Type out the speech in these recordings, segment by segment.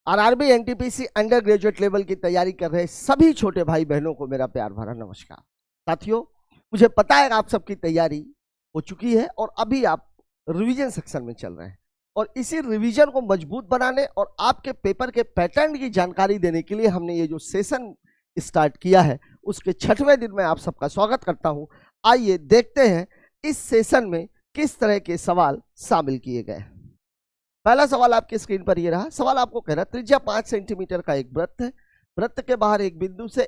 RRB NTPC under graduate level की तैयारी कर रहे सभी छोटे भाई बहनों को मेरा प्यार भरा नमस्कार। साथियों, मुझे पता है आप सबकी तैयारी हो चुकी है और अभी आप रिवीजन सेक्शन में चल रहे हैं और इसी रिवीजन को मजबूत बनाने और आपके पेपर के पैटर्न की जानकारी देने के लिए हमने ये जो सेशन स्टार्ट किया है उसके 6वें दिन में आप सबका स्वागत करता हूं। आइए देखते हैं इस सेशन में किस तरह के सवाल शामिल किए गए हैं। पहला सवाल आपकी स्क्रीन पर ये रहा। सवाल आपको कह रहा त्रिज्या 5 सेंटीमीटर का एक वृत्त है। वृत्त के बाहर एक बिंदु से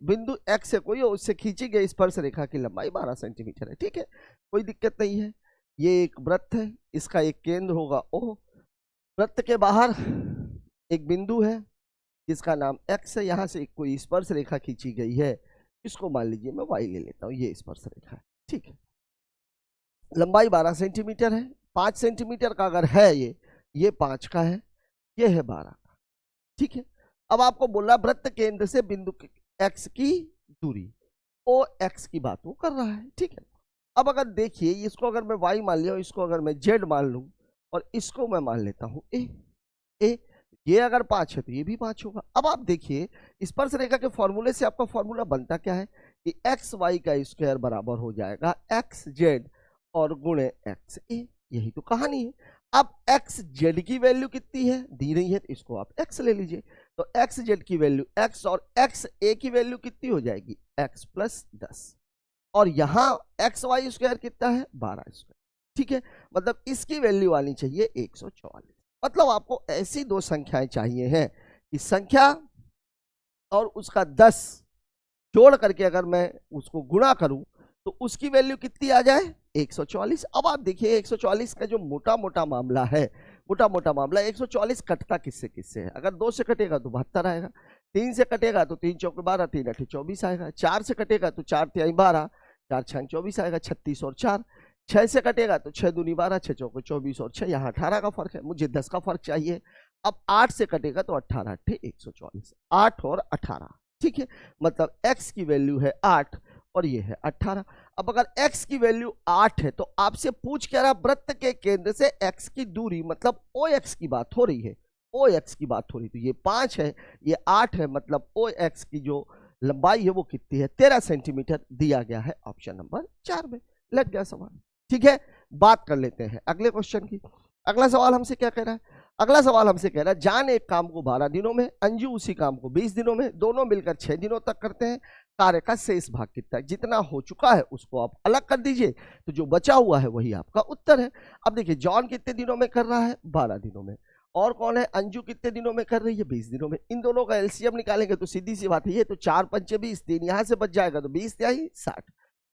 बिंदु x से कोई उससे खींची गई स्पर्श रेखा की लंबाई 12 सेंटीमीटर है। ठीक है, कोई दिक्कत नहीं है। ये एक वृत्त है, इसका एक केंद्र होगा O। वृत्त के बाहर एक बिंदु है जिसका नाम x है। यहाँ से कोई स्पर्श रेखा खींची गई है, इसको मान लीजिए मैं y ले लेता हूँ, ये स्पर्श रेखा है। ठीक है, लंबाई 12 सेंटीमीटर है। 5 सेंटीमीटर का अगर है ये 5 का है, ये है 12 का। ठीक है, अब आपको बोला वृत्त केंद्र से बिंदु x की दूरी ओ x की बात वो कर रहा है। ठीक है, अब अगर देखिए इसको अगर मैं y मान लिया, इसको अगर मैं z मान लूं और इसको मैं मान लेता हूं a, ये अगर 5 है तो ये भी 5 होगा। अब आप देखिए स्पर्श रेखा के फॉर्मूले से आपका फॉर्मूला बनता क्या है कि एक्स वाई का स्क्वायर बराबर हो जाएगा एक्स जेड और गुणे एक्स ए। यही तो कहानी है। अब एक्स जेड की वैल्यू कितनी है दी रही है, तो इसको आप एक्स ले लीजिए। तो एक्स जेड की वैल्यू एक्स और एक्स ए की वैल्यू कितनी हो जाएगी एक्स प्लस 10 और यहाँ एक्स वाई स्क्वायर कितना है 12 स्क्वायर। ठीक है, मतलब इसकी वैल्यू आनी चाहिए 144। मतलब आपको ऐसी दो संख्याएं चाहिए हैं कि संख्या और उसका 10 जोड़ करके अगर मैं उसको गुणा करूं तो उसकी वैल्यू कितनी आ जाए 144। अब आप देखिए 144 का जो मोटा मोटा मामला है, 144 कटता किससे किससे है। अगर 2 से कटेगा तो 72 आएगा, 3 से कटेगा तो 3 चौके 12, 3 8 24 आएगा, 4 से कटेगा तो 4 तिहाई 12, 4 6 24 आएगा, 36 और 4, 6 से कटेगा तो 6 दूनी 12, 6 चौके 24 और 6 यहाँ 18 का फर्क है, मुझे 10 का फर्क चाहिए। अब 8 से कटेगा तो 18 8 144, 8 और 18। ठीक है, मतलब x की वैल्यू है 8 और ये है 18। अब अगर x की वैल्यू 8 है तो आपसे पूछ क्या रहा, वृत्त के केंद्र से x की दूरी मतलब OX की बात हो रही है, OX की बात हो रही। तो ये 5 है, ये 8 है, मतलब OX की जो लंबाई है वो कितनी है 13 सेंटीमीटर दिया गया है ऑप्शन नंबर 4 में। लग गया सवाल। ठीक है, बात कर लेते हैं अगले क्वेश्चन की। अगला सवाल हमसे क्या कह रहा है, अगला सवाल हमसे कह रहा है जान एक काम को 12 दिनों में, अंजू उसी काम को 20 दिनों में, दोनों मिलकर 6 दिनों तक करते हैं। कार्य का शेष भाग कितना है, जितना हो चुका है उसको आप अलग कर दीजिए तो जो बचा हुआ है वही आपका उत्तर है। अब देखिए जॉन कितने दिनों में कर रहा है 12 दिनों में, और कौन है अंजू कितने दिनों में कर रही है 20 दिनों में। इन दोनों का एलसीएम निकालेंगे तो सीधी सी बात है, ये तो 4 पंचे 20, 3 यहाँ से बच जाएगा तो 20 तिहाई 60,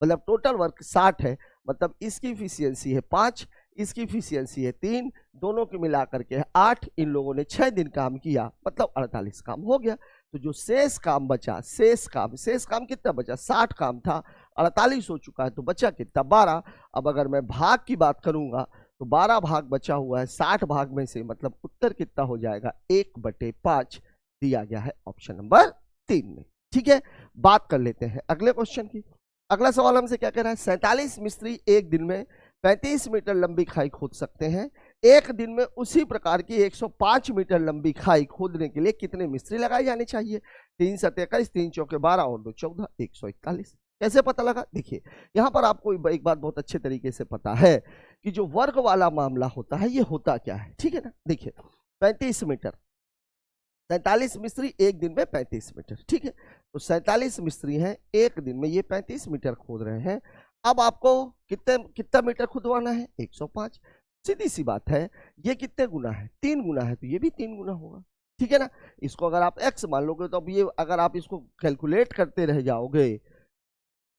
मतलब टोटल वर्क 60 है। मतलब इसकी इफिशियंसी है 5, इसकी इफिशियंसी है 3, दोनों के मिलाकर के 8। इन लोगों ने 6 दिन काम किया, मतलब 48 काम हो गया। तो जो शेष काम बचा, शेष काम कितना बचा 60 काम था, 48 हो चुका है तो बचा कितना 12। अब अगर मैं भाग की बात करूंगा तो 12 भाग बचा हुआ है 60 भाग में से, मतलब उत्तर कितना हो जाएगा 1/5 दिया गया है ऑप्शन नंबर 3 में। ठीक है, बात कर लेते हैं अगले क्वेश्चन की। अगला सवाल हमसे क्या कह रहा है, 47 मिस्त्री एक दिन में 35 मीटर लंबी खाई खोद सकते हैं। एक दिन में उसी प्रकार की 105 मीटर लंबी खाई खोदने के लिए कितने मिस्त्री लगाए जाने चाहिए। 3 7 21, 3 चौके 12 और 2 14, 141। कैसे पता लगा, देखिए यहाँ पर आपको एक बात बहुत अच्छे तरीके से पता है कि जो वर्ग वाला मामला होता है ये होता क्या है। ठीक है ना, देखिए 35 मीटर, 47 मिस्त्री एक दिन में 35 मीटर। ठीक है, तो 47 मिस्त्री हैं एक दिन में ये 35 मीटर खोद रहे हैं। अब आपको कितना मीटर खुदवाना है 105। सीधी सी बात है, ये कितने गुना है 3 गुना है, तो ये भी 3 गुना होगा। ठीक है ना, इसको अगर आप x मान लोगे तो अब ये अगर आप इसको कैलकुलेट करते रह जाओगे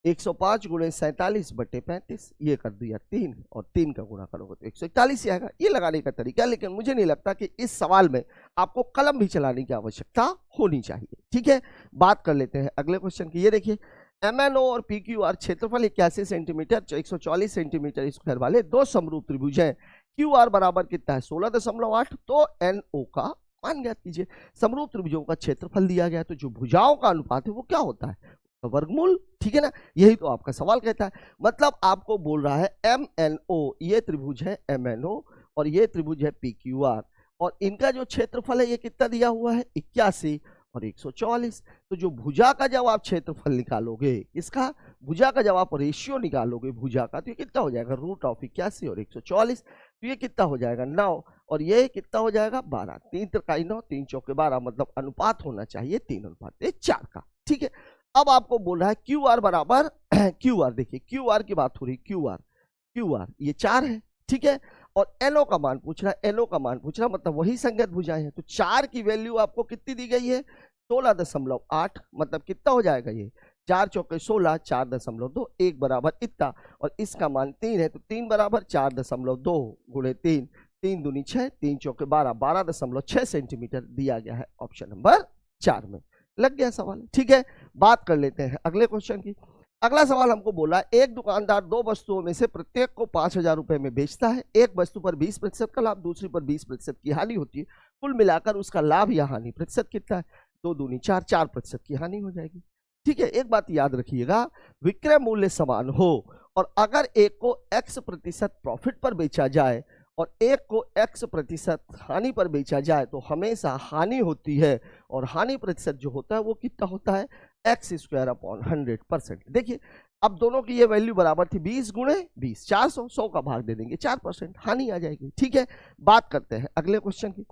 105 गुणे 47/35, ये कर दिया 3 और 3 का गुणा करोगे तो 141 ही आएगा। ये लगाने का तरीका, लेकिन मुझे नहीं लगता कि इस सवाल में आपको कलम भी चलाने की आवश्यकता होनी चाहिए। ठीक है, बात कर लेते हैं अगले क्वेश्चन की। ये देखिए MNO और PQR क्षेत्रफल 81 सेंटीमीटर 140 सेंटीमीटर स्क्वायर वाले दो समरूप त्रिभुज हैं। QR बराबर कितना है 16.8, तो NO का मान ज्ञात कीजिए। समरूप त्रिभुजों का क्षेत्रफल दिया गया, तो जो भुजाओं का अनुपात है वो क्या होता है वर्गमूल। ठीक है ना, यही तो आपका सवाल कहता है। मतलब आपको बोल रहा है MNO, ये त्रिभुज है MNO और ये त्रिभुज है PQR, और इनका जो क्षेत्रफल है ये कितना दिया हुआ है 81 और 144। तो जो भुजा का जब आप क्षेत्रफल निकालोगे, इसका भुजा का जब आप रेशियो निकालोगे भुजा का, तो ये कितना हो जाएगा √81 और 144। तो ये कितना हो जाएगा 9 और ये कितना हो जाएगा 12। 3 त्रिकाई 9, 3 चौके 12, मतलब अनुपात होना चाहिए 3:4 का। ठीक है, अब आपको बोल रहा है क्यू आर बराबर क्यू आर, देखिए क्यू आर की बात हो रही, क्यू आर ये 4 है, ठीक है, और एलओ का मान पूछ रहा है, एलओ का मान पूछ रहा है, मतलब वही संगत भुजाएं हैं। तो 4 की वैल्यू आपको कितनी दी गई है 16.8, मतलब कितना हो जाएगा ये 4 चौके 16, 4.2, 1 बराबर इतना, और इसका मान 3 है, तो 3 बराबर 4.2 गुणे 3, 3 दूनी 6, 3 चौके 12, 12.6 सेंटीमीटर दिया गया है ऑप्शन नंबर 4 में। लग गया सवाल, ठीक है। बात कर लेते हैं अगले क्वेश्चन की। अगला सवाल हमको बोला एक दुकानदार 2 वस्तुओं में से प्रत्येक को 5,000 रुपए में बेचता है। एक वस्तु पर 20% का लाभ, दूसरी पर 20% की हानि होती है। कुल मिलाकर उसका लाभ या हानि प्रतिशत कितना है? 2 दूनी 4, 4% की हानि हो जाएगी। ठीक है, एक बात याद रखिएगा, विक्रय मूल्य समान हो और अगर एक को X% प्रॉफिट पर बेचा जाए और एक को X% हानि पर बेचा जाए तो हमेशा हानि होती है, और हानि प्रतिशत जो होता है वो कितना होता है x² 100%। अब दोनों की ये वैल्यू बराबर थी 20 गुणे 20, 400, 100 का भाग दे देंगे, 4% हानि आ जाएगी। ठीक है, बात करते हैं अगले क्वेश्चन की।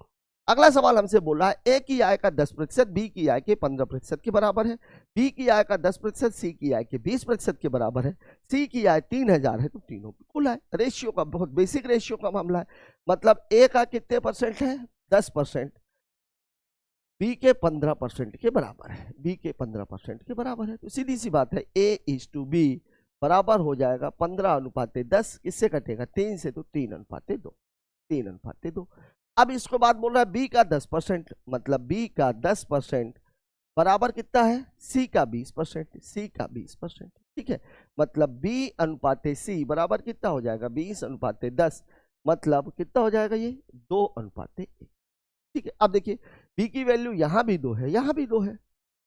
अगला सवाल हमसे बोल रहा है ए की आय का 10% बी की आय के 15% के बराबर है, बी की आय का 10% सी की आय के 20% के बराबर है, सी की आय 3000 है, तो तीनों की कुल आय। रेशियो का बहुत बेसिक रेशियो का मामला है, मतलब ए का कितने परसेंट है 10%, बी के 15% के बराबर है, बी के 15% के बराबर है। तो सीधी सी बात है A/B बराबर हो जाएगा 15:10, किससे कटेगा 3 से, तो 3:2, 3:2। अब इसके बाद बोल रहा है बी का 10%, मतलब बी का 10% बराबर कितना है सी का 20%, सी का 20%। ठीक है, मतलब B/C बराबर कितना हो जाएगा 20:10, मतलब कितना हो जाएगा ये 2:1। ठीक है, अब देखिए बी की वैल्यू यहाँ भी 2 है, यहाँ भी 2 है,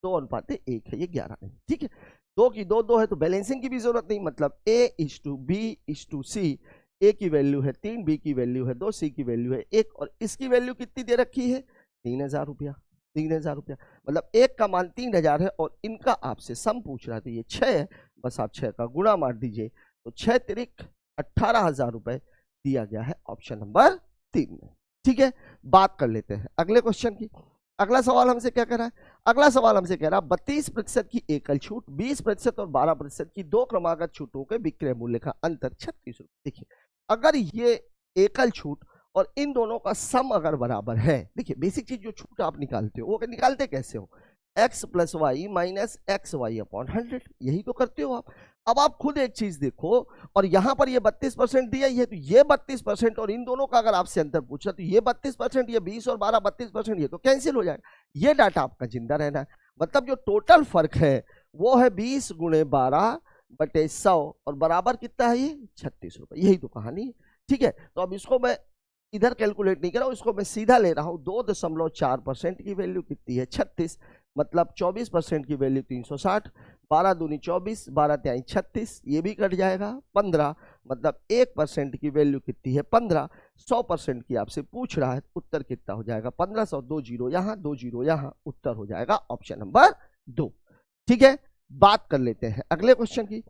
2:1 है, ये 11 नहीं। ठीक है, 2 की 2 2 है, तो बैलेंसिंग की भी जरूरत नहीं, मतलब A/B/C, ए की वैल्यू है 3, बी की वैल्यू है 2, सी की वैल्यू है 1, और इसकी वैल्यू कितनी दे रखी है 3000 रुपया, 3000 रुपया, मतलब एक का मान 3000 है और इनका आपसे सम पूछ रहा था, ये 6 है, बस आप 6 का गुणा मार दीजिए, तो 6 तिरिक 18,000 रुपए दिया गया है ऑप्शन नंबर 3 में। ठीक है, बात कर लेते हैं अगले क्वेश्चन की। अगला सवाल हमसे क्या कह रहा है, अगला सवाल हमसे कह रहा है 32% की एकल छूट, 20% और 12% की 2 क्रमागत छूटों के विक्रय मूल्य का अंतर 36 रुपए। देखिए अगर ये एकल छूट और इन दोनों का सम अगर बराबर है, देखिए बेसिक चीज जो छूट आप निकालते हो वो निकालते कैसे हो, x + y - xy/100, यही तो करते हो आप। अब आप खुद एक चीज देखो, और यहां पर ये 32% दिया है, तो ये 32% और इन दोनों का अगर आपसे अंतर पूछा तो ये 32%, ये 20 और 12 32%, ये तो कैंसिल हो जाएगा, ये डाटा आपका जिंदा रहना है। मतलब जो टोटल फर्क है वो है 20 × 12/100 और बराबर कितना है ये 36 रुपए, यही तो कहानी है। ठीक है, तो अब इसको मैं इधर कैलकुलेट नहीं कर रहा हूं, इसको मैं सीधा ले रहा हूं, 2.4% की वैल्यू कितनी है 36, मतलब 24% की वैल्यू 360, 12 दूनी 24, 12 तिहाई 36, ये भी कट जाएगा 15, मतलब 1% की वैल्यू कितनी है 15, 100% की आपसे पूछ रहा है, उत्तर कितना हो जाएगा 1500, 2 जीरो यहाँ 2 जीरो यहाँ, उत्तर हो जाएगा ऑप्शन नंबर 2। ठीक है, बात कर लेते हैं अगले क्वेश्चन की।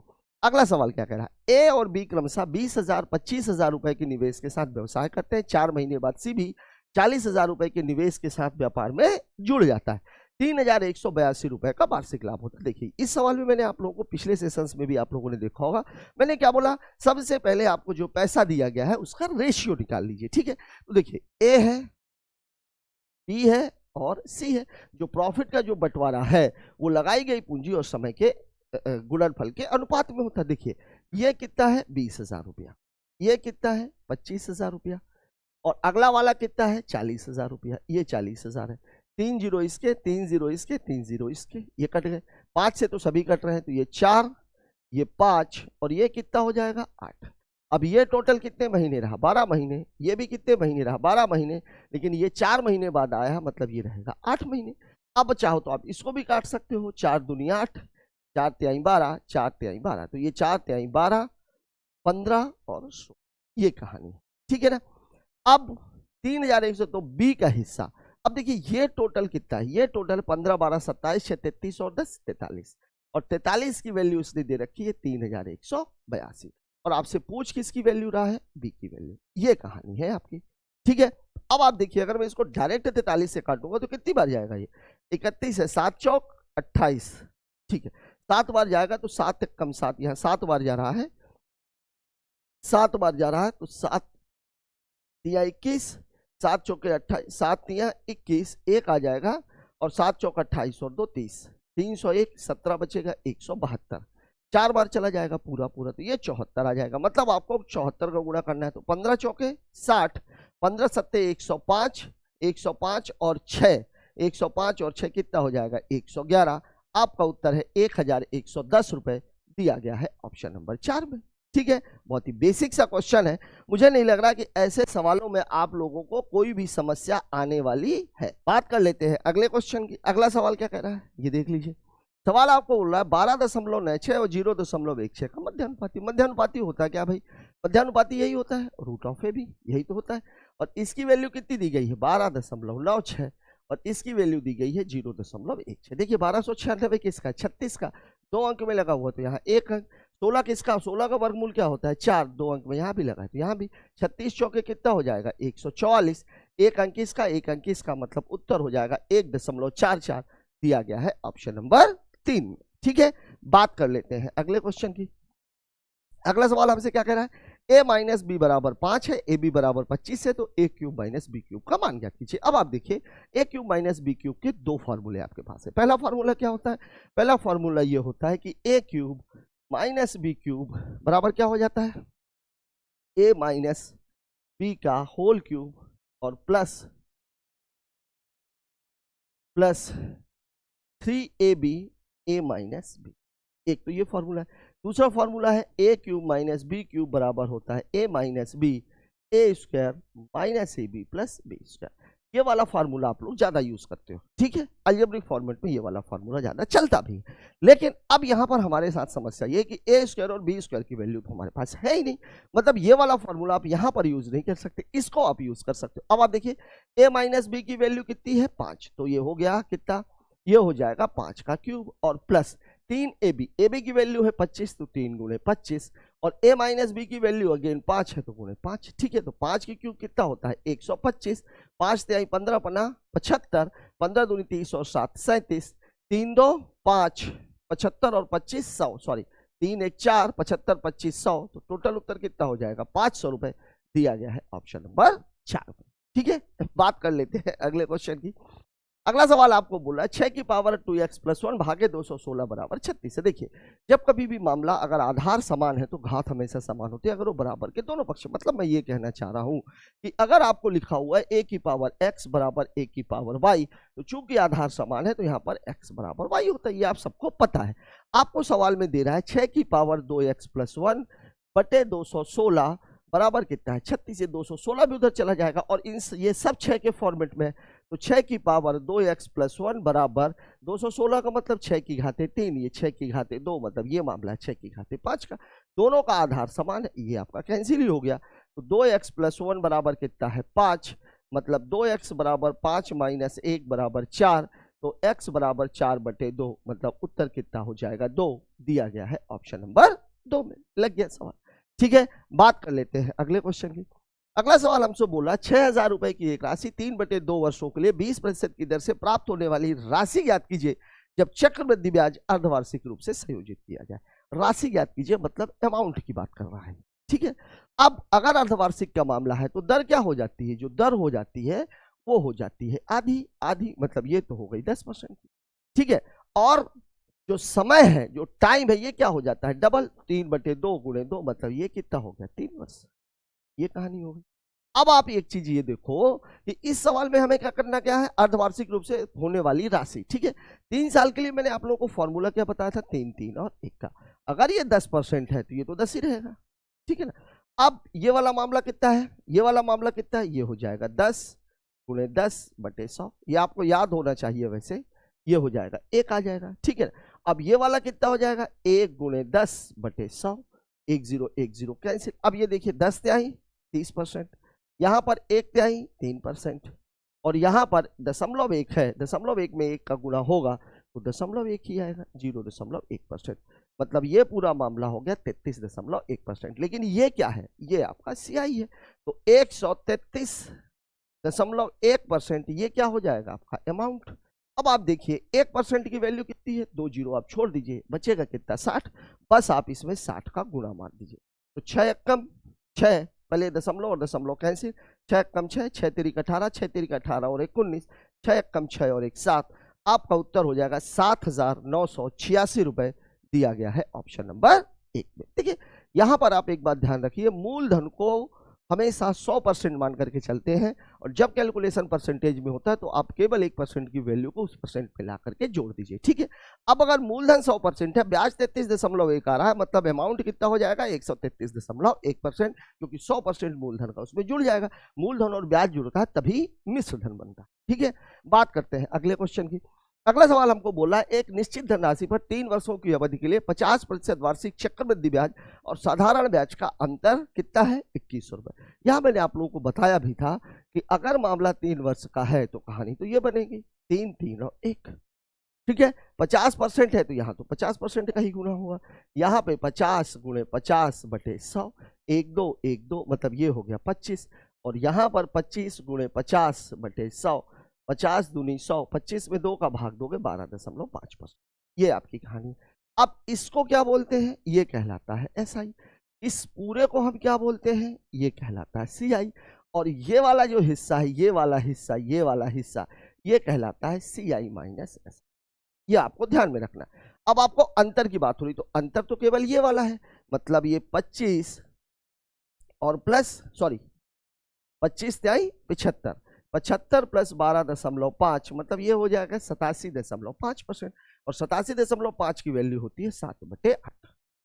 अगला सवाल क्या कह रहा है, ए और बी क्रमशः 20,000 25,000 रुपए के निवेश के साथ व्यवसाय करते हैं। 4 महीने बाद सी भी 40,000 रुपए के निवेश के साथ व्यापार में जुड़ जाता है। 3,182 रुपए का वार्षिक लाभ होता है। देखिए इस सवाल में मैंने आप लोगों को पिछले सेशंस में भी आप लोगों ने देखा होगा, मैंने क्या बोला, सबसे पहले आपको जो पैसा दिया गया है उसका रेशियो निकाल लीजिए। ठीक है, तो देखिए ए है, बी है और सी है। जो प्रॉफिट का जो बंटवारा है वो लगाई गई पूंजी और समय के गुणनफल के अनुपात में होता है। देखिए ये कितना है 20,000 रुपया, ये कितना है 25,000 रुपया, और अगला वाला कितना है 40,000 रुपया, ये 40,000 है। 3 जीरो इसके, 3 जीरो इसके, 3 जीरो इसके, ये कट गए। 5 से तो सभी कट रहे हैं, तो ये 4, ये 5 और ये कितना हो जाएगा 8। अब ये टोटल कितने महीने रहा 12 महीने, ये भी कितने महीने रहा 12 महीने, लेकिन ये 4 महीने बाद आया है, मतलब ये रहेगा 8 महीने। अब चाहो तो आप इसको भी काट सकते हो, 4 दूनी 8, 4 तिहाई 12, 4 तिहाई 12, तो ये 4 तिहाई 12, 15 और 16, ये कहानी है। ठीक है ना। अब 3100 तो बी का हिस्सा। अब देखिए ये टोटल कितना है, ये टोटल 15 12 27 6 33 और 10 43, और 43 की वैल्यू इसने दे रखी है 3182। और आपसे पूछ किसकी वैल्यू रहा है, बी की वैल्यू। ये कहानी है आपकी, ठीक है। अब आप देखिए अगर मैं इसको डायरेक्ट 43 से काटूंगा तो कितनी बार जाएगा, ये 31 है, 7 चौक 28, ठीक है, 7 बार जाएगा तो 7 कम 7, यहाँ 7 बार जा रहा है, 7 बार जा रहा है तो 7 तिया 21, 7 चौके 28, 7 तिया 21, एक आ जाएगा, और 7 चौक 28 और 2 30, 301, 17 बचेगा 172, 4 बार चला जाएगा पूरा पूरा, तो ये 74 आ जाएगा। मतलब आपको 74 का गुणा करना है, तो 15 चौके 60, 15 सत्ते 105, 105 और 6, 105 और 6 कितना हो जाएगा 111। आपका उत्तर है 1110 रुपए, दिया गया है ऑप्शन नंबर 4 में, ठीक है। बहुत ही बेसिक सा क्वेश्चन है, मुझे नहीं लग रहा कि ऐसे सवालों में आप लोगों को कोई भी समस्या आने वाली है। बात कर लेते हैं अगले क्वेश्चन की। अगला सवाल क्या कह रहा है, ये देख लीजिए। सवाल आपको बोल रहा है 12.96 और 0.16 का मध्यानुपाती। मध्यानुपाती होता है क्या भाई, मध्यानुपाती यही होता है, रूट ऑफ ए बी, यही तो होता है। और इसकी वैल्यू कितनी दी गई है 12.96, और इसकी वैल्यू दी गई है 0.16। देखिए 1296 किसका, 36 का, 2 अंक में लगा हुआ तो यहाँ 1 अंक, 16 किसका, 16 का वर्गमूल क्या होता है 4, 2 अंक में यहाँ भी लगा है तो यहाँ भी, 36 चौके कितना हो जाएगा 144, 1 अंक इसका 1 अंक इसका, मतलब उत्तर हो जाएगा 1.44, दिया गया है ऑप्शन नंबर 3, ठीक है। बात कर लेते हैं अगले क्वेश्चन की। अगला सवाल हमसे क्या कह रहा है, a माइनस बी बराबर 5 है, ए बी बराबर 25 है, तो ए क्यूब माइनस बी क्यूब का मान ज्ञात कीजिए। अब आप देखिए ए क्यूब माइनस बी क्यूब के 2 फॉर्मूले आपके पास है। पहला फॉर्मूला क्या होता है, पहला फॉर्मूला ये होता है कि A cube minus B cube बराबर क्या हो जाता है, ए माइनस बी का होल क्यूब और plus 3ab A minus B. एक तो ये फॉर्मूला है। दूसरा फॉर्मूला है A cube minus B cube बराबर होता है A minus B A square minus A B plus B square. ये वाला फार्मूला आप लोग ज्यादा यूज करते हो, ठीक है। अलजेब्रिक फॉर्मेट में ये वाला फार्मूला ज्यादा चलता भी है। लेकिन अब यहाँ पर हमारे साथ समस्या ये कि ए स्क्वायर और बी स्क्वायर की वैल्यू तो हमारे पास है ही नहीं, मतलब ये वाला फार्मूला आप यहाँ पर यूज नहीं कर सकते, इसको आप यूज कर सकते हो। अब आप देखिए ए माइनस बी की वैल्यू कितनी है 5, तो ये हो गया कितना, ये हो जाएगा 5 का क्यूब और प्लस 3ab, ab की वैल्यू है 25 तो 3 गुणे 25, और a माइनस बी की वैल्यू अगेन 5 है तो गुणे 5, ठीक है। तो 5 की क्यूब कितना होता है 125, 5 तिहाई 15 पना 75, 15 दूनी 30 और 7 37, 3 2 5 75 और 25 100, सॉरी 3 1 4 75 25 100, तो टोटल उत्तर कितना हो जाएगा 500 रुपए, दिया गया है ऑप्शन नंबर 4 में, ठीक है। बात कर लेते हैं अगले क्वेश्चन की। अगला सवाल आपको बोल रहा है 6 की पावर 2x प्लस 1 भागे 216 बराबर 36 है। देखिए जब कभी भी मामला अगर आधार समान है तो घात हमेशा समान होती है, अगर वो बराबर के दोनों पक्ष, मतलब मैं ये कहना चाह रहा हूं कि अगर आपको लिखा हुआ है a की पावर x बराबर a की पावर y, तो चूंकि आधार समान है तो यहाँ पर x बराबर y होता है, ये आप सबको पता है। आपको सवाल में दे रहा है 6 की पावर 2x प्लस 1 बटे 216 बराबर कितना है 36, ये 216 भी उधर चला जाएगा, और इन ये सब 6 के फॉर्मेट में, तो 6 की पावर 2x प्लस 1 बराबर 216 का मतलब 6 की घाते 3, ये 6 की घाते 2, मतलब ये मामला है 6 की घाते 5 का, दोनों का आधार समान है, ये आपका कैंसिल ही हो गया। तो 2x प्लस 1 बराबर कितना है 5, मतलब 2x बराबर 5 माइनस 1 बराबर 4, तो x बराबर 4 बटे 2, मतलब उत्तर कितना हो जाएगा 2, दिया गया है ऑप्शन नंबर 2 में। लग गया सवाल, ठीक है। बात कर लेते हैं अगले क्वेश्चन की। अगला सवाल हमसे बोला 6000 रुपए की एक राशि 3/2 वर्षों के लिए 20% की दर से प्राप्त होने वाली राशि ज्ञात कीजिए जब चक्रवृद्धि ब्याज अर्धवार्षिक रूप से संयोजित किया जाए। राशि ज्ञात कीजिए मतलब अमाउंट की बात कर रहा है, ठीक है। अब अगर अर्धवार्षिक का मामला है तो दर क्या हो जाती है, जो दर हो जाती है वो हो जाती है आधी आधी, मतलब ये तो हो गई 10% की, ठीक है। और जो समय है, जो टाइम है, ये क्या हो जाता है डबल, 3/2 गुणे 2, मतलब ये कितना हो गया 3 वर्ष, ये कहानी हो गई। अब आप एक चीज ये देखो कि इस सवाल में हमें क्या करना, क्या है अर्धवार्षिक रूप से होने वाली राशि, ठीक है। 3 साल के लिए मैंने आप लोगों को फॉर्मूला क्या बताया था 3 3 और 1 का, अगर ये 10% है तो ये तो 10 ही रहेगा, ठीक है ना। अब ये वाला मामला कितना है, ये वाला मामला कितना है, ये हो जाएगा 10 गुणे 10/100, ये आपको याद होना चाहिए, वैसे ये हो जाएगा 1 आ जाएगा, ठीक है। अब ये वाला कितना हो जाएगा 1 गुणे 10/100, 1 0 1 0 कैंसिल। अब ये देखिए 10 त्याई 30%, यहाँ पर 1/3 3%, और यहाँ पर 0.1 है, 0.1 में 1 का गुणा होगा तो 0.1 ही आएगा, 0.1%। मतलब ये पूरा मामला हो गया 33.1%। लेकिन ये क्या है, ये आपका CI है, तो 133.1% ये क्या हो जाएगा आपका अमाउंट। अब आप देखिए 1% की वैल्यू कितनी है, 2 जीरो आप छोड़ दीजिए, बचेगा कितना 60, बस आप इसमें 60 का गुणा मार दीजिए। तो 6 कम 6, पहले दशमलव और दशमलव कैंसिल, 6 कम 6, 6 तिरिक 18, 6 तिरिक 18 और 1 19, 6 कम 6 और 1 7, आपका उत्तर हो जाएगा 7,986 रुपए दिया गया है ऑप्शन नंबर 1 में। देखिए यहां पर आप एक बात ध्यान रखिए, मूलधन को हमेशा 100% मान करके चलते हैं, और जब कैलकुलेशन परसेंटेज में होता है तो आप केवल 1% की वैल्यू को उस परसेंट पे ला करके जोड़ दीजिए, ठीक है। अब अगर मूलधन 100% है, ब्याज 33.1 आ रहा है, मतलब अमाउंट कितना हो जाएगा 133.1%, क्योंकि 100% मूलधन का उसमें जुड़ जाएगा। मूलधन और ब्याज जुड़ता है तभी मिश्र धन बनता है, ठीक है। बात करते हैं अगले क्वेश्चन की। अगला सवाल हमको बोला है एक निश्चित धनराशि पर 3 वर्षों की अवधि के लिए 50% वार्षिक चक्रवृद्धि ब्याज और साधारण ब्याज का अंतर कितना है 2100 रुपए। यहां मैंने आप लोगों को बताया भी था कि अगर मामला 3 वर्ष का है तो कहानी तो ये बनेगी 3 3 और 1, ठीक है। 50% है तो यहाँ तो 50% का ही गुना होगा, यहाँ पे 50 गुणे 50 बटे 100, 1 2 1 2 मतलब ये हो गया 25, और यहाँ पर 25 गुणे 50 बटे 100, 50 दूनी 100, 25 में 2 का भाग दोगे 12.5%। ये आपकी कहानी। अब इसको क्या बोलते हैं, ये कहलाता है SI। इस पूरे को हम क्या बोलते हैं, ये कहलाता है CI। और ये वाला जो हिस्सा है, ये वाला हिस्सा, ये वाला हिस्सा, ये कहलाता है CI माइनस SI। ये आपको ध्यान में रखना। अब आपको अंतर की बात हो रही, तो अंतर तो केवल ये वाला है, मतलब ये 25 और प्लस 25 त्याई 75, 75 प्लस 12.5 मतलब ये हो जाएगा 87.5%, और 87.5 की वैल्यू होती है 7/8,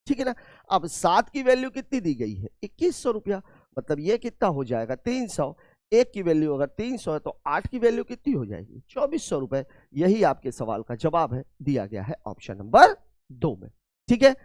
ठीक है ना। अब 7 की वैल्यू कितनी दी गई है 2100 रुपया, मतलब ये कितना हो जाएगा 300। 1 की वैल्यू अगर 300 है तो 8 की वैल्यू कितनी हो जाएगी 2400 रुपए। यही आपके सवाल का जवाब है, दिया गया है ऑप्शन नंबर 2 में, ठीक है।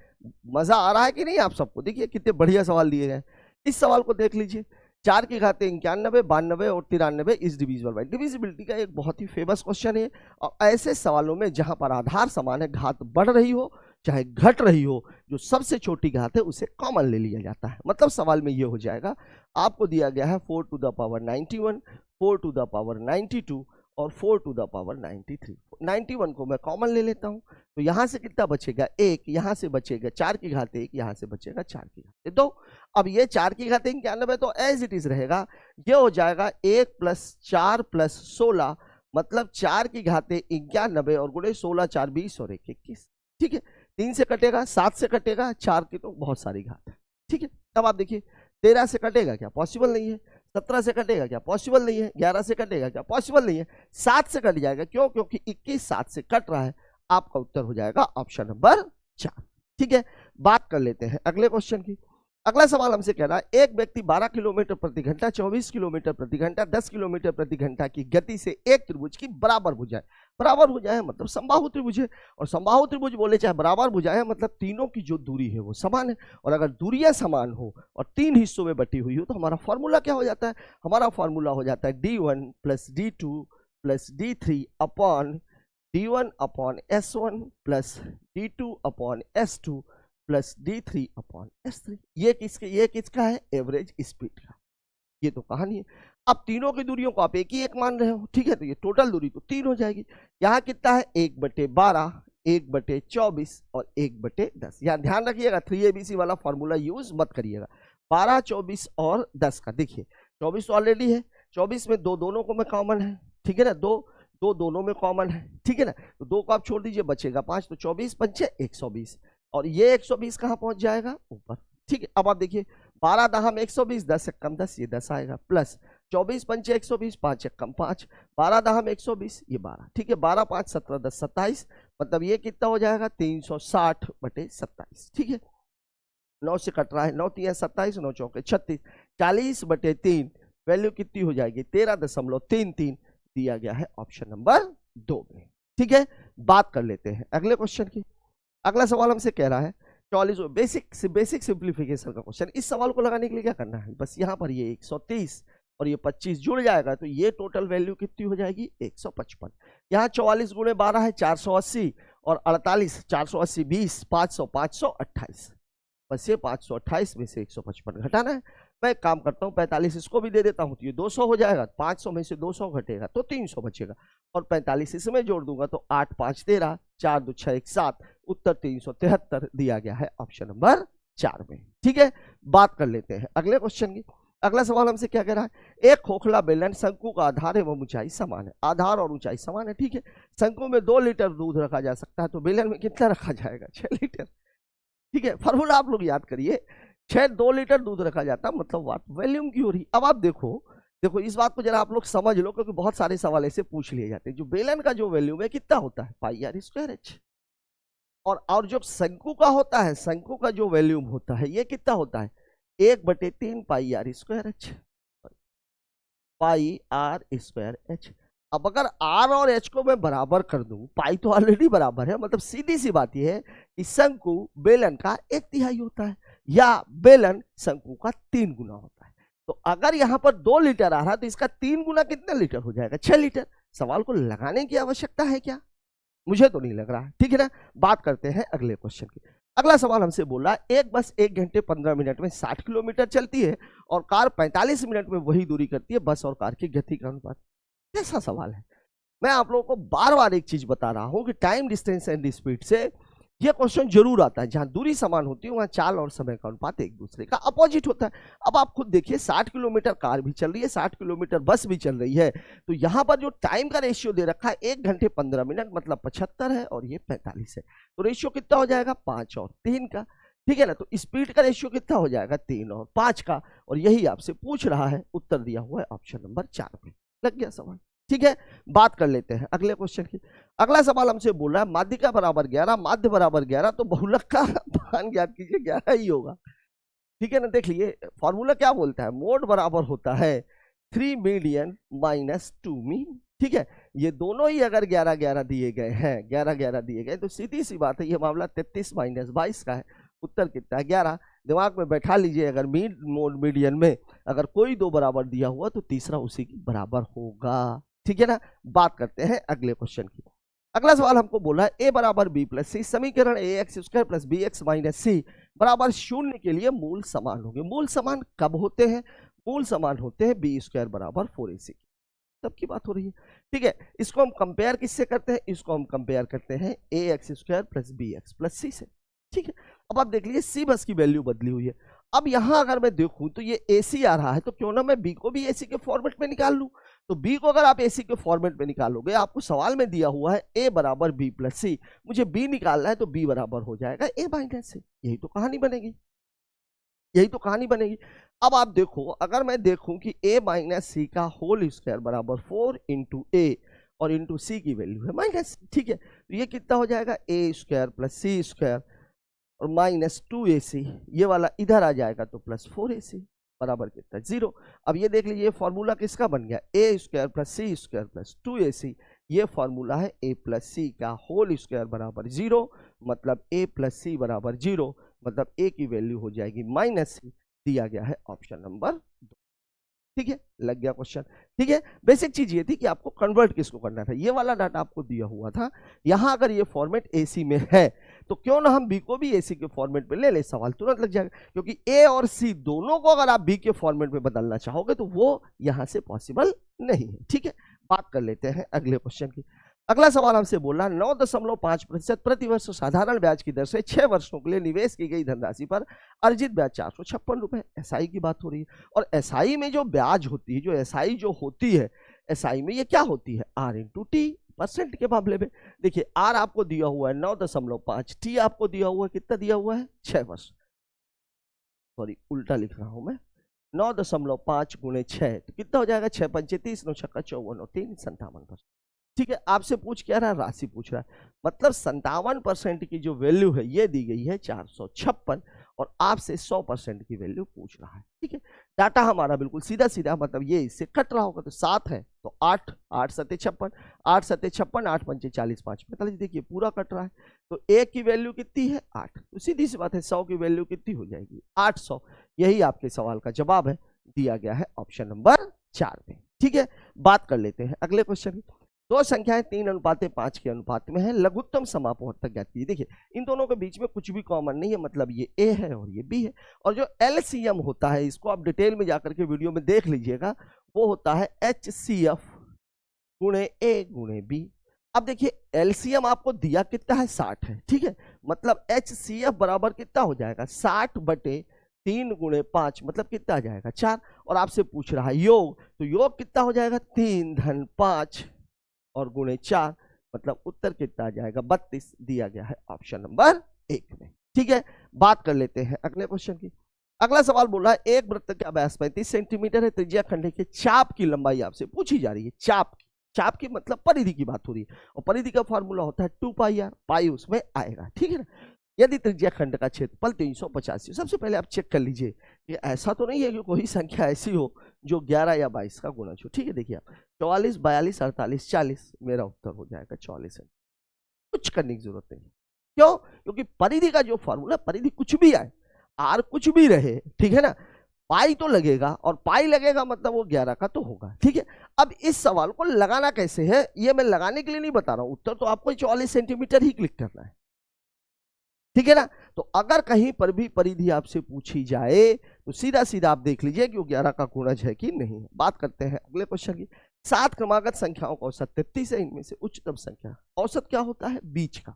मजा आ रहा है कि नहीं आप सबको, देखिए कितने बढ़िया सवाल दिए गए। इस सवाल को देख लीजिए, 4 की घात 91, 92 और 93 इज डिविजिबल बाय। डिविजिबिलिटी का एक बहुत ही फेमस क्वेश्चन है, और ऐसे सवालों में जहां पर आधार समान है, घात बढ़ रही हो चाहे घट रही हो, जो सबसे छोटी घात है उसे कॉमन ले लिया जाता है। मतलब सवाल में ये हो जाएगा, आपको दिया गया है 4 to the power 91, 4 to the power 92 और 4 टू द पावर 93। 91 को मैं कॉमन ले लेता हूं, तो यहां से कितना बचेगा 1, यहां से बचेगा 4 की घात 1, यहां से बचेगा 4 की घात 2। अब ये 4 की घात 91 तो एज इट इज रहेगा, ये हो जाएगा 1 + 4 + 16, मतलब 4 की घात 91 और गुणे 16 4 20 और 1 21, ठीक है। 3 से कटेगा, 7 से कटेगा, 4 की तो बहुत सारी घात है, ठीक है। अब आप देखिए 13 से कटेगा क्या, पॉसिबल नहीं है। 17 से कटेगा क्या, पॉसिबल नहीं है। 11 से कटेगा क्या, पॉसिबल नहीं है। 7 से कट जाएगा, क्यों, क्योंकि 21 7 से कट रहा है। आपका उत्तर हो जाएगा ऑप्शन नंबर 4, ठीक है। बात कर लेते हैं अगले क्वेश्चन की। अगला सवाल हमसे कह रहा है एक व्यक्ति 12 किलोमीटर प्रति घंटा, 24 किलोमीटर प्रति घंटा, 10 किलोमीटर प्रति घंटा की गति से एक त्रिभुज की बराबर भुजाएं मतलब समबाहु त्रिभुज है, और समबाहु त्रिभुज बोले चाहे बराबर भुजाएं मतलब तीनों की जो दूरी है वो समान है। और अगर दूरियां समान हो और 3 हिस्सों में बटी हुई हो तो हमारा फॉर्मूला क्या हो जाता है, हमारा फॉर्मूला हो जाता है D1 + D2 + D3 upon D1 upon S1 + D2 upon S2 + D3 upon S3। ये किसका है, एवरेज स्पीड का। ये तो कहानी है। अब तीनों की दूरियों को आप एक ही एक मान रहे हो, ठीक है, तो ये टोटल दूरी तो 3 हो जाएगी। यहाँ कितना है 1/12, 1/24 और 1/10। यहाँ ध्यान रखिएगा 3ABC वाला फॉर्मूला यूज मत करिएगा। 12 24 और 10 का देखिए 24 तो ऑलरेडी है, 24 में दोनों को में कॉमन है, ठीक है ना, दो दोनों में कॉमन है, ठीक है ना, तो 2 को आप छोड़ दीजिए बचेगा 5, तो 24 पंचे 120, और ये 120 कहाँ पहुंच जाएगा ऊपर, ठीक है। अब आप देखिए 12 दहम 120, 10 एकम 10, ये 10 आएगा, प्लस 24 पंचे 120, 5 एकम 5, 12 दहम 120, ये 12, ठीक है। 12 5 17 10 27, मतलब ये कितना हो जाएगा 360/27, ठीक है। 9 से कट रहा है, 9 3 27, 9 चौके 36, 40/3 वैल्यू कितनी हो जाएगी 13.33 दिया गया है ऑप्शन नंबर 2 में, ठीक है। बात कर लेते हैं अगले क्वेश्चन की। अगला सवाल हमसे कह रहा है 44 बेसिक सिंप्लीफिकेशन का क्वेश्चन। इस सवाल को लगाने के लिए क्या करना है, बस यहाँ पर ये 130 और ये 25 जुड़ जाएगा तो ये टोटल वैल्यू कितनी हो जाएगी 155। यहाँ 44 गुणे 12 है 480 और 48 480 20 500 528, बस ये 528 में से 155 घटाना है। मैं एक काम करता हूँ 45 इसको भी दे देता हूँ तो ये 200 हो जाएगा, 500 में से 200 घटेगा तो 300 बचेगा और 45 इसमें जोड़ दूंगा तो 8 5 13 4 2 6 1 7, उत्तर 373 दिया गया है ऑप्शन नंबर 4 में। ठीक है, बात कर लेते हैं अगले क्वेश्चन की। अगला सवाल हमसे क्या कह रहा है, एक खोखला बेलन शंकु का आधार एवं ऊंचाई समान है, आधार और ऊंचाई समान है। ठीक है, शंकु में 2 लीटर दूध रखा जा सकता है तो बेलन में कितना रखा जाएगा 6 लीटर। ठीक है, फॉर्मूला आप लोग याद करिए, 2 लीटर दूध रखा जाता मतलब वाट वॉल्यूम की हो रही। अब आप देखो इस बात को जरा आप लोग समझ लो क्योंकि बहुत सारे सवाल ऐसे पूछ लिए जाते हैं। जो बेलन का जो वॉल्यूम है कितना होता है पाई आर स्क्वायर एच, और जो शंकु का होता है, शंकु का जो वॉल्यूम होता है ये कितना होता है 1/3 pi R square H, pi R square H. अब अगर आर और एच को मैं बराबर कर दूं, पाई तो ऑलरेडी बराबर है, मतलब सीधी सी बात यह है कि शंकु बेलन का 1/3 होता है या बेलन शंकु का 3 गुना होता है। तो अगर यहां पर 2 लीटर आ रहा है तो इसका 3 गुना कितने लीटर हो जाएगा 6 लीटर। सवाल को लगाने की आवश्यकता है क्या, मुझे तो नहीं लग रहा है। ठीक है ना, बात करते हैं अगले क्वेश्चन की। अगला सवाल हमसे बोला एक बस 1 घंटे 15 मिनट में 60 किलोमीटर चलती है और कार 45 मिनट में वही दूरी करती है, बस और कार की गति का अनुपात। कैसा सवाल है, मैं आप लोगों को बार बार एक चीज बता रहा हूं कि टाइम डिस्टेंस एंड स्पीड से यह क्वेश्चन जरूर आता है। जहां दूरी समान होती है वहां चाल और समय का अनुपात एक दूसरे का अपोजिट होता है। अब आप खुद देखिए 60 किलोमीटर कार भी चल रही है, 60 किलोमीटर बस भी चल रही है, तो यहां पर जो टाइम का रेशियो दे रखा है 1 घंटे 15 मिनट मतलब 75 है और ये 45 है, तो रेशियो कितना हो जाएगा 5 और 3 का। ठीक है ना, तो स्पीड का रेशियो कितना हो जाएगा 3 और 5 का, और यही आपसे पूछ रहा है, उत्तर दिया हुआ है ऑप्शन नंबर 4 पे। लग गया सवाल। ठीक है, बात कर लेते हैं अगले क्वेश्चन की। अगला सवाल हमसे बोल रहा है माध्यिका बराबर 11, माध्य बराबर 11, तो बहुलक का मान ज्ञात कीजिए 11 ही होगा। ठीक है ना, देख लिए फॉर्मूला क्या बोलता है, मोड बराबर होता है 3 मीडियन माइनस 2 मीन। ठीक है, ये दोनों ही अगर 11 11 दिए गए हैं, 11 11 दिए गए तो सीधी सी बात है ये मामला 33 माइनस 22 का है, उत्तर कितना है 11। दिमाग में बैठा लीजिए, अगर मोड मीडियन में अगर कोई 2 बराबर दिया हुआ तो तीसरा उसी के बराबर होगा। ठीक है ना, बात करते हैं अगले क्वेश्चन की। अगला सवाल हमको बोला है ए बराबर बी प्लस सी, समीकरण A X square plus B X minus C बराबर 0 के लिए मूल समान होंगे। मूल समान कब होते हैं, मूल समान होते हैं बी स्क्वायर बराबर 4ac, तब की बात हो रही है। ठीक है, इसको हम कंपेयर किससे करते हैं, इसको हम कंपेयर करते हैं A X square plus B X plus C से। ठीक है, अब आप देख लीजिए सी बस की वैल्यू बदली हुई है। अब यहां अगर मैं देखूं तो ये AC आ रहा है, तो क्यों ना मैं B को भी AC के फॉर्मेट में निकाल लूं। तो B को अगर आप AC के फॉर्मेट में निकालोगे, आपको सवाल में दिया हुआ है A बराबर B प्लस C, मुझे B निकालना है तो B बराबर हो जाएगा A माइनस C। यही तो कहानी बनेगी, यही तो कहानी बनेगी। अब आप देखो, अगर मैं देखूं कि A माइनस C का होल स्क्वायर बराबर 4 इंटू A और इंटू C की वैल्यू है माइनस। ठीक है, तो ये कितना हो जाएगा A square plus C square और माइनस 2AC, ये वाला इधर आ जाएगा तो प्लस 4AC बराबर कितना 0। अब ये देख लीजिए फॉर्मूला किसका बन गया, ए स्क्वायर प्लस सी स्क्वायर प्लस 2AC, ये फॉर्मूला है ए प्लस सी का होल स्क्वायर बराबर 0, मतलब ए प्लस सी बराबर 0, मतलब ए की वैल्यू हो जाएगी माइनस सी, दिया गया है ऑप्शन नंबर 2। ठीक है, लग गया क्वेश्चन। ठीक है, बेसिक चीज ये थी कि आपको कन्वर्ट किसको करना था, ये वाला डाटा आपको दिया हुआ था। यहां अगर ये फॉर्मेट AC में है तो क्यों ना हम B को भी AC के फॉर्मेट में ले ले, सवाल तुरंत लग जाएगा, क्योंकि A और C दोनों को अगर आप B के फॉर्मेट में बदलना चाहोगे तो वो यहां से पॉसिबल नहीं है। ठीक है, बात कर लेते हैं अगले क्वेश्चन की। अगला सवाल हमसे बोला 9.5% प्रतिवर्ष साधारण ब्याज की दर से 6 वर्षों के लिए निवेश की गई धनराशि पर अर्जित ब्याज 456 रुपए। SI की बात हो रही है, और SI में जो ब्याज होती है, जो SI जो होती है, SI में ये क्या होती है R इंटू टी, परसेंट के मामले में। देखिए R आपको दिया हुआ है 9.5, T आपको दिया हुआ है कितना दिया हुआ है 6 वर्ष, सॉरी उल्टा लिख रहा हूं मैं, 9.5 गुणे 6 तो कितना हो जाएगा 6 पंचे 30, 9 छक्का 54 और 3 57%। ठीक है, आपसे पूछ क्या रहा है, राशि पूछ रहा है, मतलब 57% की जो वैल्यू है ये दी गई है 456, और आपसे 100% की वैल्यू पूछ रहा है। ठीक है, डाटा हमारा बिल्कुल सीधा सीधा, मतलब ये इससे कट रहा होगा तो 7 है तो 8, 8 सत्ते 56, 8 सत्ते 56, 8 पंचे 40, 5 45, देखिए पूरा कट रहा है। तो A की वैल्यू कितनी है 8, तो सीधी सी बात है 100 की वैल्यू कितनी हो जाएगी 800। यही आपके सवाल का जवाब है, दिया गया है ऑप्शन नंबर 4 में। ठीक है, बात कर लेते हैं अगले क्वेश्चन की। दो संख्याएं 3:5 के अनुपात में है, लघुत्तम समापवर्तक ज्ञात कीजिए। देखिए इन दोनों के बीच में कुछ भी कॉमन नहीं है, मतलब ये ए है और ये बी है, और जो एलसीएम होता है इसको आप डिटेल में जाकर के वीडियो में देख लीजिएगा, वो होता है HCF गुणे ए गुणे बी। अब देखिए एलसीएम आपको दिया कितना है, 60 है। ठीक है, मतलब HCF बराबर कितना हो जाएगा, 60/3 गुणे 5, मतलब कितना आ जाएगा 4। और आपसे पूछ रहा है योग, तो योग कितना हो जाएगा 3 धन 5 और गुणे 4, मतलब उत्तर कितना आ जाएगा 32, दिया गया है ऑप्शन नंबर 1 में। ठीक है, बात कर लेते हैं अगले क्वेश्चन की। अगला सवाल बोल रहा है एक वृत्त का व्यास 35 सेंटीमीटर है, त्रिज्या खंड के चाप की लंबाई आपसे पूछी जा रही है। चाप की मतलब परिधि की बात हो रही है, और परिधि का फॉर्मूला होता है 2πr, पाई उसमें आएगा। ठीक है ना, यदि त्रिज्या खंड का क्षेत्रफल 385, सबसे पहले आप चेक कर लीजिए कि ऐसा तो नहीं है कि कोई संख्या ऐसी हो जो 11 या 22 का गुणज हो। ठीक है, देखिए आप 44, 42, 48, 40, मेरा उत्तर हो जाएगा 44 है। कुछ करने की जरूरत नहीं। क्यों? क्योंकि परिधि का जो फॉर्मूला, परिधि कुछ भी आए, आर कुछ भी रहे, ठीक है ना, पाई तो लगेगा, और पाई लगेगा मतलब वो 11 का तो होगा। ठीक है, अब इस सवाल को लगाना कैसे है, ये मैं लगाने के लिए नहीं बता रहा हूं, उत्तर तो आपको 44 सेंटीमीटर ही क्लिक करना है। ठीक है ना, तो अगर कहीं पर भी परिधि आपसे पूछी जाए तो सीधा सीधा आप देख लीजिए कि वो 11 का गुणज है कि नहीं है। बात करते हैं अगले क्वेश्चन की। 7 क्रमागत संख्याओं का औसत 33 है, इनमें से उच्चतम संख्या, औसत क्या होता है, बीच का।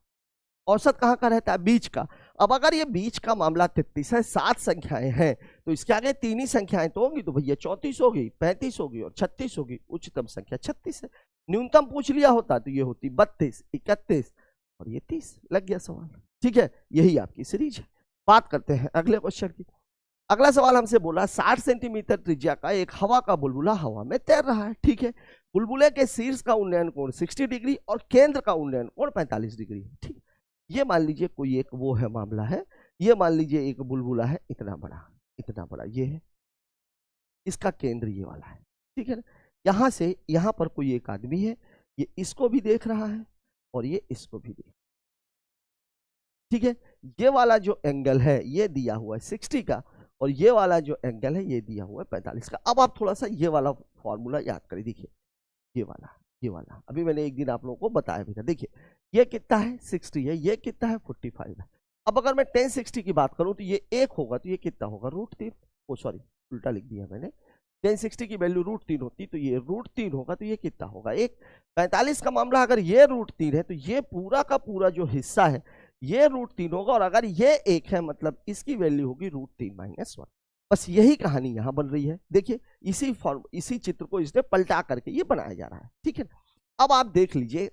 औसत कहाँ का रहता है, बीच का। अब अगर ये बीच का मामला 33 है, 7 संख्याएं हैं, तो इसके आगे 3 ही संख्याएं तो होंगी, तो भैया 34 होगी, 35 होगी और 36 होगी। उच्चतम संख्या 36 है। न्यूनतम पूछ लिया होता तो ये होती 32, 31 और ये 30। लग गया सवाल। ठीक है, यही आपकी सीरीज है। बात करते हैं अगले क्वेश्चन की। अगला सवाल हमसे बोला 60 सेंटीमीटर त्रिज्या का एक हवा का बुलबुला हवा में तैर रहा है। ठीक है, बुलबुले के शीर्ष का उन्नयन कोण 60 डिग्री और केंद्र का उन्नयन कोण 45 डिग्री है। ठीक, ये मान लीजिए कोई एक वो है मामला है, ये मान लीजिए एक बुलबुला है इतना बड़ा ये है, इसका केंद्र ये वाला है। ठीक है ना, यहां से यहां पर कोई एक आदमी है, ये इसको भी देख रहा है और ये इसको भी देख। ठीक है, ये वाला जो एंगल है ये दिया हुआ है 60 का, और ये वाला जो एंगल है ये दिया हुआ है 45 का। अब आप थोड़ा सा ये वाला फॉर्मूला याद करें। देखिए ये वाला अभी मैंने एक दिन आप लोगों को बताया भी था। देखिए ये कितना है 60 है, ये कितना है 45 है। अब अगर मैं 1060 की बात करूं तो ये 1 होगा, तो ये कितना होगा √3, ओ सॉरी उल्टा लिख दिया मैंने, 1060 की वैल्यू √3 होती, तो ये √3 होगा, तो ये कितना होगा 1। 45 का मामला अगर ये √3 है तो ये पूरा का पूरा जो हिस्सा है ये √3 होगा, और अगर ये 1 है मतलब इसकी वैल्यू होगी √3 - 1। बस यही कहानी यहां बन रही है। देखिए इसी चित्र को इसने पलटा करके ये बनाया जा रहा है। ठीक है, अब आप देख लीजिए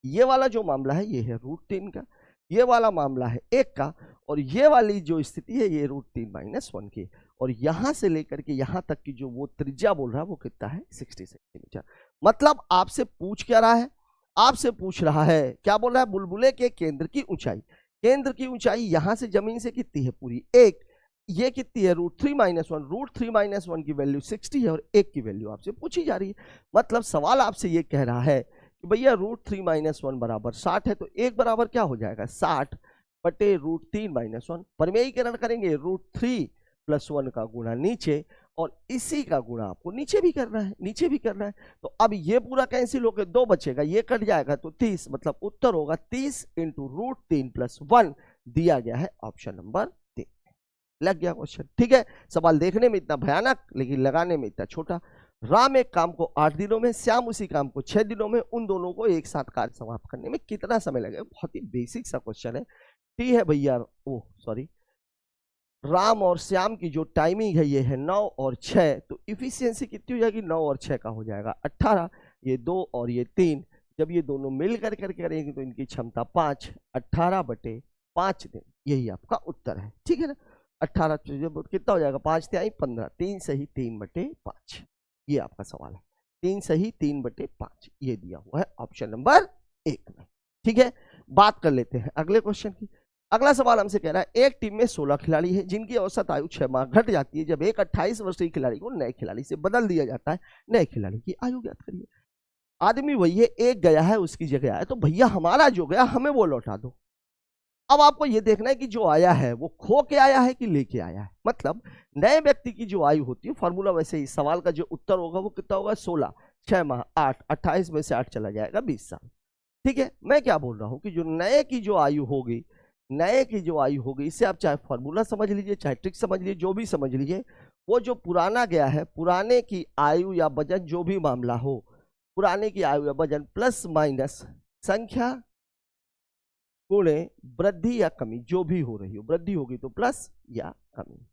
ये वाला जो मामला है ये है √3 का, ये वाला मामला है 1 का, और ये वाली जो स्थिति है ये √3 - 1 की, और यहां से लेकर के यहां तक की जो वो त्रिज्या बोल रहा है वो कितना है 60 सेंटीमीटर। मतलब आपसे पूछ क्या रहा है, आपसे पूछ रहा है क्या बोल रहा है, बुलबुले के केंद्र की ऊंचाई। केंद्र की ऊंचाई यहां से जमीन से कितनी है पूरी 1, ये कितनी है √3 - 1, √3 - 1 की वैल्यु 60 है, और 1 की वैल्यू आपसे पूछी जा रही है। मतलब सवाल आपसे ये कह रहा है कि भैया √3 - 1 बराबर 60 है, तो 1 बराबर क्या हो जाएगा 60 बटे √3 - 1। परमेयीकरण करेंगे √3 + 1 का गुणा नीचे, और इसी का गुणा आपको नीचे भी करना है, तो अब ये पूरा कैंसिल होकर 2 बचेगा, ये कट जाएगा तो 30, मतलब उत्तर होगा 30 × √3 + 1, दिया गया है ऑप्शन नंबर 3। लग गया क्वेश्चन। ठीक है, सवाल देखने में इतना भयानक लेकिन लगाने में इतना छोटा। राम एक काम को 8 दिनों में, श्याम उसी काम को 6 दिनों में, उन दोनों को एक साथ कार्य समाप्त करने में कितना समय लगेगा। बहुत ही बेसिक सा क्वेश्चन है। टी है भैया, ओ सॉरी, राम और श्याम की जो टाइमिंग है ये है 9 और 6, तो इफिशियंसी कितनी हो जाएगी 9 और 6 का हो जाएगा 18, ये 2 और ये 3, जब ये दोनों मिल कर करेंगे तो इनकी क्षमता 5, 18/5 दिन, यही आपका उत्तर है। ठीक है ना, 18 कितना हो जाएगा 5 × 15, 3 सही 3/5, ये आपका सवाल है। 3 सही 3/5 ये दिया हुआ है ऑप्शन नंबर 1 में। ठीक है, बात कर लेते हैं अगले क्वेश्चन की। अगला सवाल हमसे कह रहा है एक टीम में 16 खिलाड़ी है जिनकी औसत आयु 6 माह घट जाती है जब एक 28 वर्षीय खिलाड़ी को नए खिलाड़ी से बदल दिया जाता है। नए खिलाड़ी की आयु ज्ञात करिए। आदमी वही है, एक गया है उसकी जगह आया, तो भैया हमारा जो गया हमें वो लौटा दो। अब आपको ये देखना है कि जो आया है वो खो के आया है कि लेके आया है। मतलब नए व्यक्ति की जो आयु होती है, फॉर्मूला वैसे ही, सवाल का जो उत्तर होगा वो कितना होगा, 16, 6 माह 8, 28 में से 8 चला जाएगा 20 साल। ठीक है, मैं क्या बोल रहा हूं कि जो नए की जो आयु होगी, नए की जो आयु होगी, इससे आप चाहे फॉर्मूला समझ लीजिए, चाहे ट्रिक समझ लीजिए, जो भी समझ लीजिए, वो जो पुराना गया है, पुराने की आयु या वजन जो भी मामला हो, पुराने की आयु या वजन प्लस माइनस संख्या गुणे वृद्धि या कमी जो भी हो रही हो, वृद्धि होगी तो प्लस या कमी।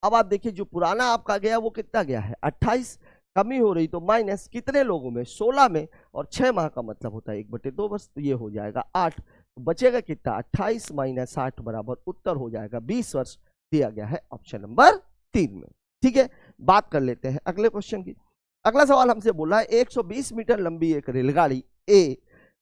अब आप देखिए जो पुराना आपका गया वो कितना गया है 28, कमी हो रही तो माइनस, कितने लोगों में, 16 में, और 6 माह का मतलब होता है 1/2 वर्ष, तो ये हो जाएगा 8, तो बचेगा कितना 28 माइनस 8 बराबर उत्तर हो जाएगा 20 वर्ष, दिया गया है ऑप्शन नंबर 3 में। ठीक है, बात कर लेते हैं अगले क्वेश्चन की। अगला सवाल हमसे बोला है 120 मीटर लंबी एक रेलगाड़ी ए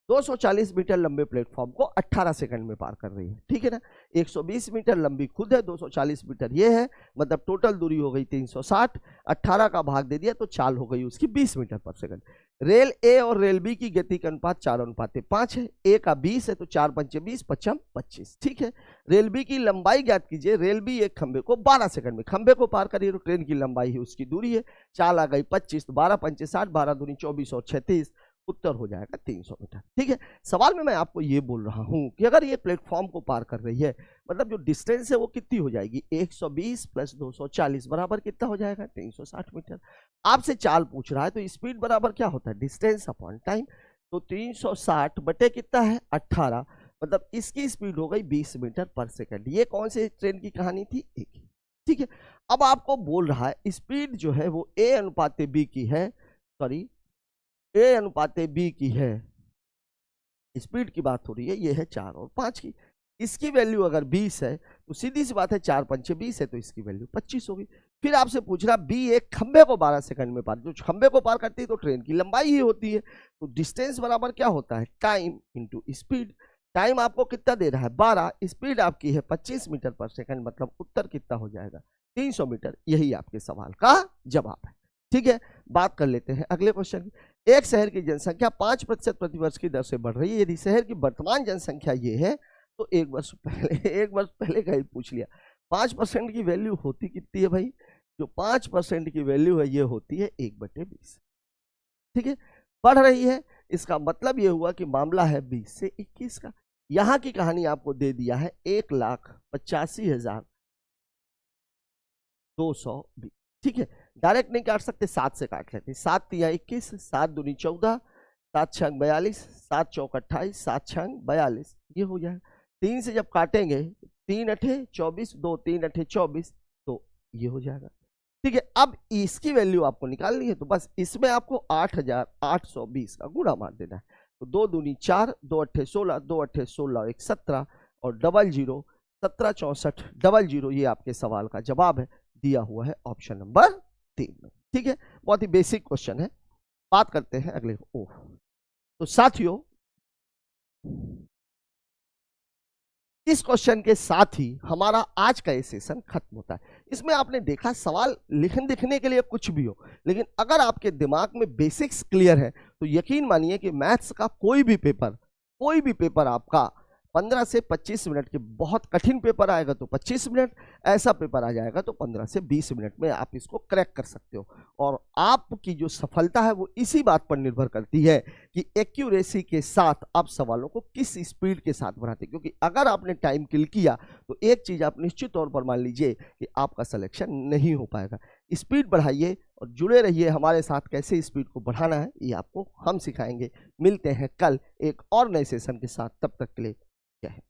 240 मीटर लंबे प्लेटफॉर्म को 18 सेकंड में पार कर रही है। ठीक है ना, 120 मीटर लंबी खुद है, 240 मीटर ये है, मतलब टोटल दूरी हो गई 360, 18 का भाग दे दिया तो चाल हो गई उसकी 20 मीटर पर सेकंड। रेल ए और रेल बी की गति का अनुपात 4:5 है, ए का 20 है तो 4 पंचे 20, 5 25। ठीक है, रेल बी की लंबाई ज्ञात कीजिए। रेल बी एक खंबे को 12 सेकंड में, खंबे को पार करिए तो ट्रेन की लंबाई ही उसकी दूरी है, चाल आ गई 25, तो 12 पंचे 60, 12 दूनी 24 और 36, उत्तर हो जाएगा 300 मीटर। ठीक है, सवाल में मैं आपको ये बोल रहा हूं कि अगर ये प्लेटफॉर्म को पार कर रही है, मतलब जो डिस्टेंस है वो कितनी हो जाएगी, 120 प्लस 240 बराबर कितना हो जाएगा 360 मीटर। आपसे चाल पूछ रहा है तो स्पीड बराबर क्या होता है, डिस्टेंस अपॉन टाइम, तो 360 बटे कितना है 18, मतलब इसकी स्पीड हो गई 20 मीटर पर सेकंड। ये कौन से ट्रेन की कहानी थी, एक ही। ठीक है, अब आपको बोल रहा है स्पीड जो है वो ए अनुपात बी की है, सॉरी ए अनुपात बी की है, स्पीड की बात हो रही है, ये है 4 और 5 की। इसकी वैल्यू अगर 20 है तो सीधी सी बात है 4 पंचे 20 है तो इसकी वैल्यू 25 होगी। फिर आपसे पूछ रहा बी एक खंबे को 12 सेकंड में पार, जो खंबे को पार करती है तो ट्रेन की लंबाई ही होती है, तो डिस्टेंस बराबर क्या होता है, टाइम इंटू स्पीड। टाइम आपको कितना दे रहा है 12, स्पीड आपकी है 25 मीटर पर सेकंड, मतलब उत्तर कितना हो जाएगा 300 मीटर। यही आपके सवाल का जवाब है। ठीक है, बात कर लेते हैं अगले क्वेश्चन की। एक शहर की जनसंख्या 5% प्रतिवर्ष की दर से बढ़ रही है। यदि शहर की वर्तमान जनसंख्या ये है तो एक वर्ष पहले का ही पूछ लिया। 5% की वैल्यू होती कितनी है भाई, जो 5% की वैल्यू है ये होती है 1/20। ठीक है, बढ़ रही है, इसका मतलब ये हुआ कि मामला है 20 से 21 का। यहां की कहानी आपको दे दिया है 1,85,220। ठीक है, डायरेक्ट नहीं काट सकते, 7 से काट लेते, 7 तिया 21, 7 दूनी 14, 7 छंग 42, 7 चौक 28, 7 छंग 42, ये हो जाएगा। 3 से जब काटेंगे 3 अठे 24, 2 3 अठे 24, तो ये हो जाएगा। ठीक है, अब इसकी वैल्यू आपको निकालनी है तो बस इसमें आपको 8,820 का गुणा मार देना है, तो 2 दूनी 4, 2 अठे 16, 2 अठे 16, 1 17 और 00 17 64 00, ये आपके सवाल का जवाब है, दिया हुआ है ऑप्शन नंबर 3 में। ठीक है, बहुत ही बेसिक क्वेश्चन है। बात करते हैं अगले को। तो साथियों इस क्वेश्चन के साथ ही हमारा आज का ये सेशन खत्म होता है। इसमें आपने देखा सवाल लिखने के लिए कुछ भी हो, लेकिन अगर आपके दिमाग में बेसिक्स क्लियर है तो यकीन मानिए कि मैथ्स का कोई भी पेपर आपका 15 से 25 मिनट के, बहुत कठिन पेपर आएगा तो 25 मिनट, ऐसा पेपर आ जाएगा तो 15 से 20 मिनट में आप इसको क्रैक कर सकते हो। और आपकी जो सफलता है वो इसी बात पर निर्भर करती है कि एक्यूरेसी के साथ आप सवालों को किस स्पीड के साथ बनाते हैं। क्योंकि अगर आपने टाइम किल किया तो एक चीज आप निश्चित तौर पर मान लीजिए कि आपका सिलेक्शन नहीं हो पाएगा। स्पीड बढ़ाइए और जुड़े रहिए हमारे साथ, कैसे स्पीड को बढ़ाना है ये आपको हम सिखाएंगे। मिलते हैं कल एक और नए सेशन के साथ, तब तक के लिए जय हिंद।